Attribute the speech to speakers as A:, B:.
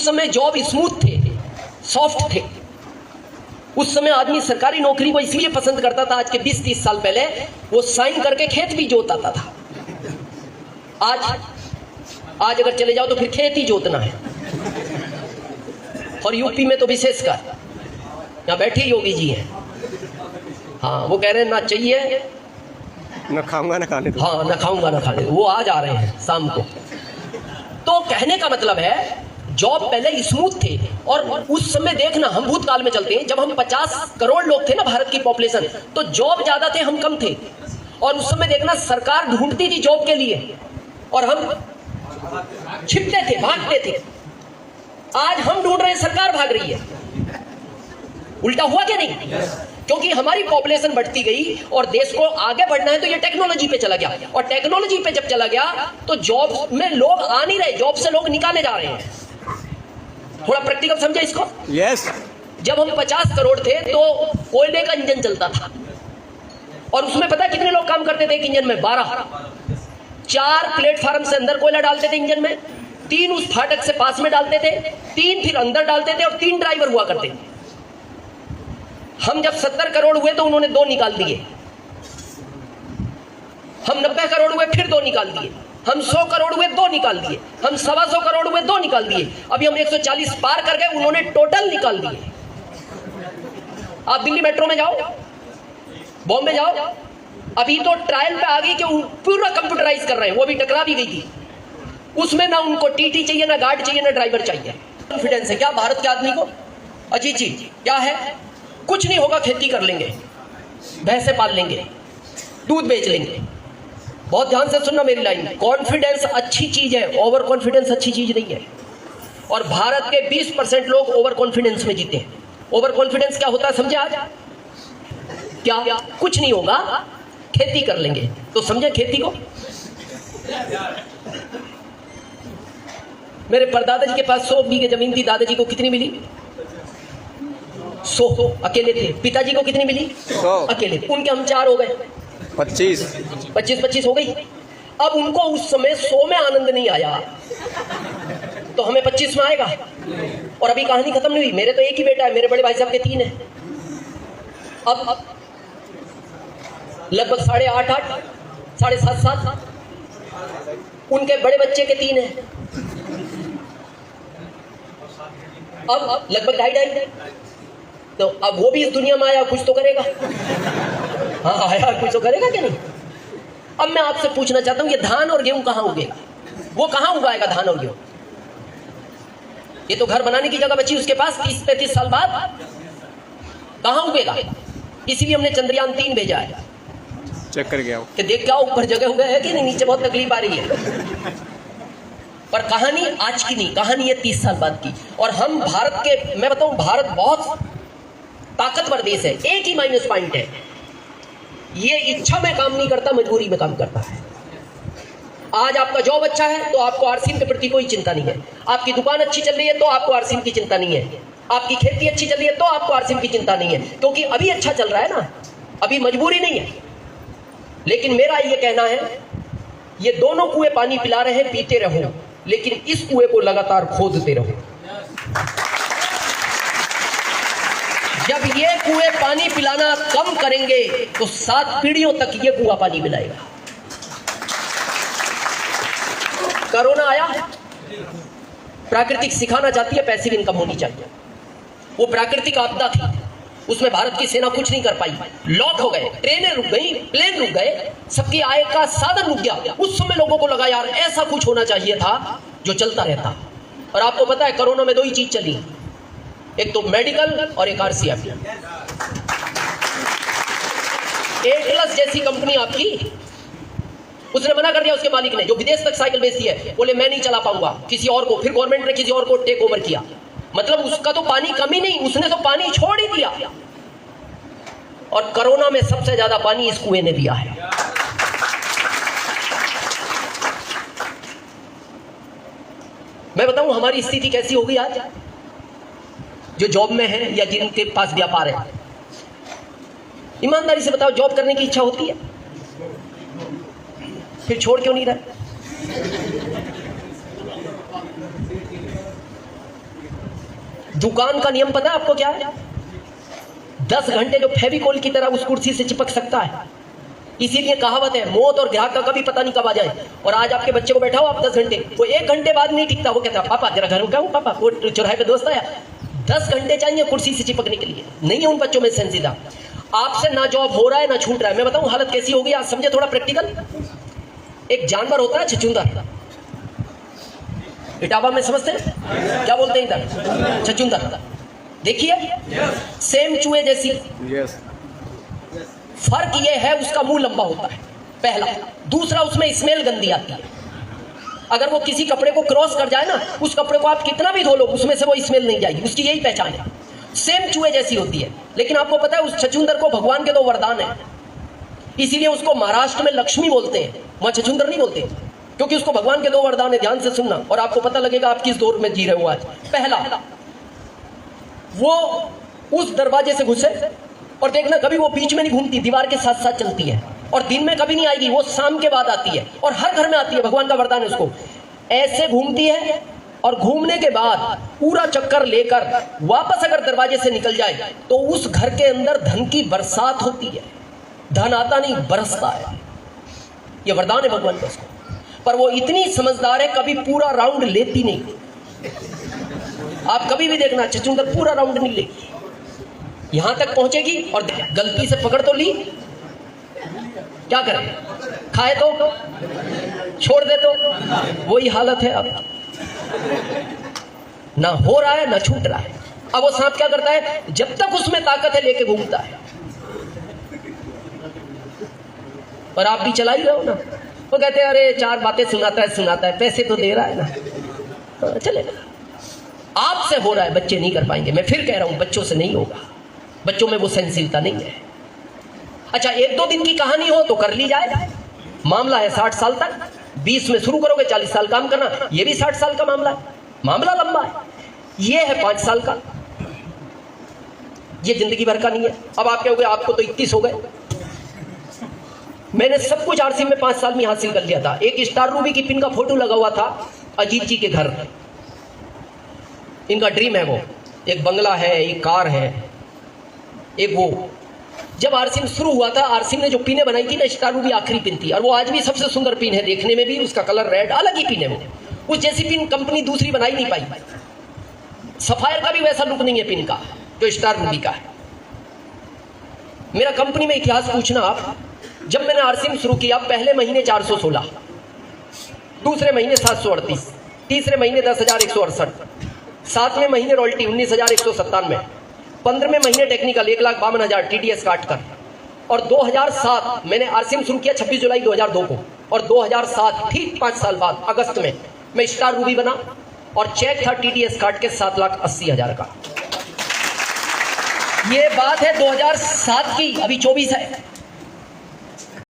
A: समय job smooth थे, soft थे। उस समय आदमी सरकारी नौकरी को इसलिए पसंद करता था, आज के 20-30 साल पहले वो साइन करके खेत भी जोताता था। आज अगर चले जाओ तो फिर खेत ही जोतना है। और यूपी में तो विशेषकर, यहाँ बैठे योगी जी हैं, हाँ, वो कह रहे हैं ना चाहिए
B: ना खाऊंगा ना खाने दो।
A: हाँ, ना खाऊंगा ना खाने दो। वो आज आ रहे हैं शाम को। तो कहने का मतलब है जॉब पहले स्मूथ थे। और उस समय देखना, हम भूतकाल में चलते हैं, जब हम 50 करोड़ लोग थे ना भारत की पॉपुलेशन, तो जॉब ज्यादा थे, हम कम थे। और उस समय देखना सरकार ढूंढती थी जॉब के लिए और हम छिपते थे, भागते थे। आज हम ढूंढ रहे हैं, सरकार भाग रही है। उल्टा हुआ क्या नहीं? क्योंकि हमारी पॉपुलेशन बढ़ती गई और देश को आगे बढ़ना है तो ये टेक्नोलॉजी पे चला गया। और टेक्नोलॉजी पे जब चला गया तो जॉब में लोग आ नहीं रहे, जॉब से लोग निकाले जा रहे हैं। थोड़ा प्रैक्टिकल समझे इसको।
B: यस।
A: जब हम 50 करोड़ थे तो कोयले का इंजन चलता था और उसमें पता है कितने लोग काम करते थे एक इंजन में? 12। 4 प्लेटफार्म से अंदर कोयला डालते थे इंजन में, 3 उस फाटक से पास में डालते थे, 3 फिर अंदर डालते थे और 3 ड्राइवर हुआ करते थे। हम जब 70 करोड़ हुए तो उन्होंने 2 निकाल दिए। हम 90 करोड़ हुए, फिर 2 निकाल दिए। हम 100 करोड़ हुए, 2 निकाल दिए। हम 125 करोड़ हुए, 2 निकाल दिए। अभी हम 140 पार कर गए, उन्होंने टोटल निकाल दिए। आप दिल्ली मेट्रो में जाओ, बॉम्बे जाओ, अभी तो ट्रायल पे आ गई कि पूरा कंप्यूटराइज कर रहे हैं। वो भी टकरा भी गई थी। उसमें ना उनको टीटी चाहिए, ना गार्ड चाहिए, ना ड्राइवर चाहिए। कॉन्फिडेंस है क्या भारत के आदमी को? अजीत जी क्या है? कुछ नहीं होगा, खेती कर लेंगे, भैंसे पाल लेंगे, दूध बेच लेंगे। बहुत ध्यान से सुनना मेरी लाइन। कॉन्फिडेंस अच्छी चीज है, ओवर कॉन्फिडेंस अच्छी चीज नहीं है। और भारत के 20% लोग ओवर कॉन्फिडेंस में जीते हैं। ओवर कॉन्फिडेंस क्या होता है समझे आज? क्या? कुछ नहीं होगा, खेती कर लेंगे। तो समझे खेती को? मेरे परदादा जी के पास 100 बीघे जमीन थी। दादाजी को कितनी मिली? 100, अकेले थे। पिताजी को कितनी मिली?
B: 100,
A: अकेले। उनके हम 4 हो गए, 25 हो गई। अब उनको उस समय 100 में आनंद नहीं आया तो हमें 25 में आएगा। और अभी कहानी खत्म नहीं हुई। मेरे तो एक ही बेटा है, मेरे बड़े भाई साहब के 3 है। अब लगभग 8.5, 7.5 उनके बड़े बच्चे के 3 है। अब लगभग 2.5। तो अब वो भी इस दुनिया में आया, कुछ तो करेगा। हाँ आया, कुछ तो करेगा कि नहीं? अब मैं आपसे पूछना चाहता हूं, ये धान और गेहूं कहां उगेगा? वो कहां उगाएगा धान और गेहूं? ये तो घर बनाने की जगह बची उसके पास 30-35 साल बाद, कहां उगेगा? इसीलिए हमने चंद्रयान 3 भेजा है।
B: चेक कर गया
A: कि देख क्या ऊपर जगह उगे है कि नहीं, नीचे बहुत तकलीफ आ रही है। पर कहानी आज की नहीं, कहानी है 30 साल बाद की। और हम भारत के, मैं बताऊं, भारत बहुत ताकतवर देश है। एक ही माइनस पॉइंट है, ये इच्छा में काम नहीं करता, मजबूरी में काम करता है। आज आपका जॉब अच्छा है तो आपको आरसीएम के प्रति कोई चिंता नहीं है। आपकी दुकान अच्छी चल रही है तो आपको आरसीएम की चिंता नहीं है। आपकी खेती अच्छी चल रही है तो आपको आरसीएम की चिंता नहीं है, क्योंकि अभी अच्छा चल रहा है ना, अभी मजबूरी नहीं है। लेकिन मेरा ये कहना है, ये दोनों कुएं पानी पिला रहे हैं, पीते रहो, लेकिन इस कुएं को लगातार खोदते रहो। जब ये कुएं पानी पिलाना कम करेंगे तो 7 पीढ़ियों तक ये कुआं पानी पिलाएगा। कोरोना आया, प्राकृतिक सिखाना चाहती है पैसिव इनकम होनी चाहिए। वो प्राकृतिक आपदा थी, उसमें भारत की सेना कुछ नहीं कर पाई। लॉक हो गए, ट्रेनें रुक गई, प्लेन रुक गए, सबकी आय का साधन रुक गया। उस समय लोगों को लगा यार ऐसा कुछ होना चाहिए था जो चलता रहता। और आपको पता है कोरोना में 2 ही चीज चली, एक तो मेडिकल और एक आरसीएफ। A+ जैसी कंपनी आपकी, उसने मना कर दिया, उसके मालिक ने, जो विदेश तक साइकिल बेचती है, बोले मैं नहीं चला पाऊंगा, किसी और को। फिर गवर्नमेंट ने किसी और को टेक ओवर किया। मतलब उसका तो पानी कमी नहीं, उसने तो पानी छोड़ ही दिया। और कोरोना में सबसे ज्यादा पानी इस कुएं ने दिया है। मैं बताऊं हमारी स्थिति कैसी होगी आज, जो जॉब में है या जिनके पास व्यापार है। ईमानदारी से बताओ, जॉब करने की इच्छा होती है? फिर छोड़ क्यों नहीं रहे? दुकान का नियम पता है आपको क्या है? 10 घंटे जो फेविकोल की तरह उस कुर्सी से चिपक सकता है। इसीलिए कहावत है, मौत और ग्राहक का कभी पता नहीं कब आ जाए। और आज आपके बच्चे को बैठाओ आप 10 घंटे, वो 1 घंटे बाद नहीं टिकता। वो कहता है पापा जरा घर में क्या हूँ, पापा वो चौराहे पे दोस्त आया। 10 घंटे चाहिए कुर्सी से चिपकने के लिए। नहीं है उन बच्चों में सेंसिदा। आपसे ना जॉब हो रहा है ना छूट रहा है। मैं बताऊं हालत कैसी होगी, आप समझे थोड़ा प्रैक्टिकल। एक जानवर होता है छछूंदर, इटावा में समझते हैं क्या बोलते हैं इधर? छछूंदर। देखिए सेम चूहे जैसी।
B: यस।
A: फर्क यह है उसका मुंह लंबा होता है, पहला। दूसरा उसमें स्मेल गंदी आती है। अगर वो किसी कपड़े को क्रॉस कर जाए ना, उस कपड़े को आप कितना भी धो लो उसमें से वो स्मेल नहीं जाएगी। उसकी यही पहचान है। सेम चूहे जैसी होती है। लेकिन आपको पता है उस छछूंदर को भगवान के 2 वरदान है। इसीलिए उसको महाराष्ट्र में लक्ष्मी बोलते हैं, वहां छछूंदर नहीं बोलते, क्योंकि उसको भगवान के 2 वरदान है। ध्यान से सुनना और आपको पता लगेगा आप किस दौर में जी रहे हो आज। पहला, वो उस दरवाजे से घुसे और देखना कभी वो बीच में नहीं घूमती, दीवार के साथ साथ चलती है। और दिन में कभी नहीं आएगी, वो शाम के बाद आती है और हर घर में आती है। भगवान का वरदान है उसको। ऐसे घूमती है और घूमने के बाद पूरा चक्कर लेकर वापस अगर दरवाजे से निकल जाए तो उस घर के अंदर धन की बरसात होती है। धन आता नहीं, बरसता है। ये वरदान है भगवान का उसको। पर वो इतनी समझदार है, कभी पूरा राउंड लेती नहीं। आप कभी भी देखना छछूंदर पूरा राउंड नहीं लेगी। यहां तक पहुंचेगी और गलती से पकड़ तो ली, क्या करें? खाए तो, छोड़ दे तो। वही हालत है अब। ना हो रहा है ना छूट रहा है। अब वो सांप क्या करता है? जब तक उसमें ताकत है लेके घूमता है। और आप भी चला ही रहे हो ना। वो कहते हैं अरे 4 बातें सुनाता है, पैसे तो दे रहा है ना, चलेगा। आपसे हो रहा है, बच्चे नहीं कर पाएंगे। मैं फिर कह रहा हूं बच्चों से नहीं होगा। बच्चों में वो सेंसिटिविटी नहीं है। अच्छा 1-2 दिन की कहानी हो तो कर ली जाए। मामला है 60 साल तक। 20 में शुरू करोगे 40 साल काम करना। ये भी 60 साल का मामला है। मामला लंबा है। ये है 5 साल का। ये जिंदगी भर का नहीं है। अब आप कहोगे आपको तो 31 हो गए। मैंने सब कुछ आरसी में 5 साल में हासिल कर लिया था। एक स्टार रूबी की पिन का फोटो लगा हुआ था अजीत जी के घर। इनका ड्रीम है वो। एक बंगला है, एक कार है, एक वो। जब आरसीएम शुरू हुआ था, आरसीएम ने जो पिनें बनाई थी ना, स्टार रूबी आखिरी पिन थी। और वो आज भी सबसे सुंदर पिन है, देखने में भी उसका कलर रेड, अलग ही पिन है वो। उस जैसी पिन कंपनी दूसरी बनाई नहीं पाई। सफायर का भी वैसा लुक नहीं है पिन का जो स्टार रूबी का है। मेरा कंपनी में इतिहास पूछना आप। जब मैंने आरसीएम शुरू किया, पहले महीने 416, दूसरे महीने 738, तीसरे महीने 10,168, 7वें महीने रॉयल्टी 19,197, 15वें महीने टेक्निकल 1,52,000 टीडीएस काट कर। और 2007 मैंने आरसीएम शुरू किया 26 जुलाई 2002 को। और 2007 ठीक 5 साल बाद अगस्त में मैं स्टार रूबी बना और चेक था टीडीएस काट के 7,80,000 का। ये बात है 2007 की, अभी 24 है।